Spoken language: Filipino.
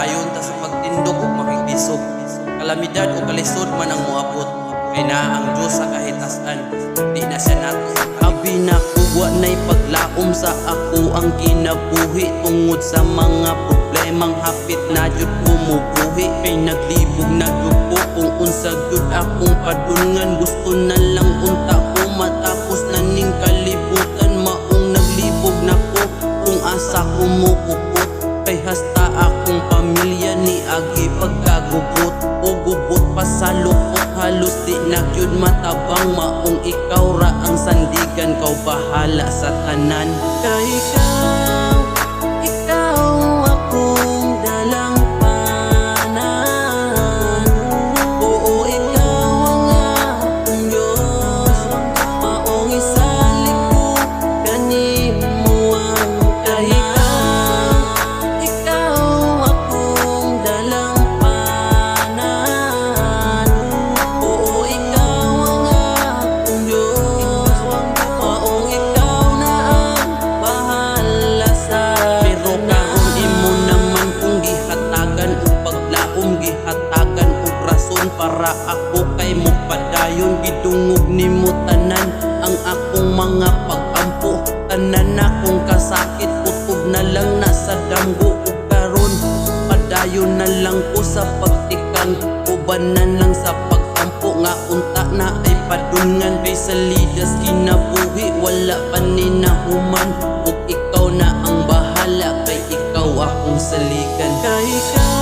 padayon ta sa pagtindog ug makikisog. Kalamidad o kalisod man ang moabot, kay naa ang Dios sa kahitasan, di na siya nato. Abi na kuwa na'y paglaom sa ako ang kinabuhi, tungod sa mga problemang hapit na jud kumubuhi. Kay naglibog na jud ko kung unsa jud akong padungan, gusto na lang unta ko matapos na ning kalibutan. Maong naglibog na ko kung asa ko mukupot, kay hasta akong pamilya ni agi pagkagubot. O gubot pa sa lukot, halos di na gyud matabang. Maong ikaw ra ang sandigan, kau bahala sa tanan. Kay ikaw akong dalang panan. Oo, ikaw ang akong Diyos, maong isalik ko kanimuan. Kay ikaw akong dalang panan. Oo, ikaw ang akong Diyos, maong ikaw na ang bahala sa pero karon imo naman kung gihatagan ug paglaom, gihatagan ug rason para ako kay mo padayon. Gidungog nimo tanan ang akong mga pag-ampo, tanan akong kasakit kutob na lang nasa damgo. Ug karon padayon na lang ko sa pagtikang, ubanan lang sa pag-ampo. Nga unta na ay padungan, kay salidas kinabuhi wala pa ninahuman. Ug ikaw na ang bahala, kay ikaw akong saligan. Kay ikaw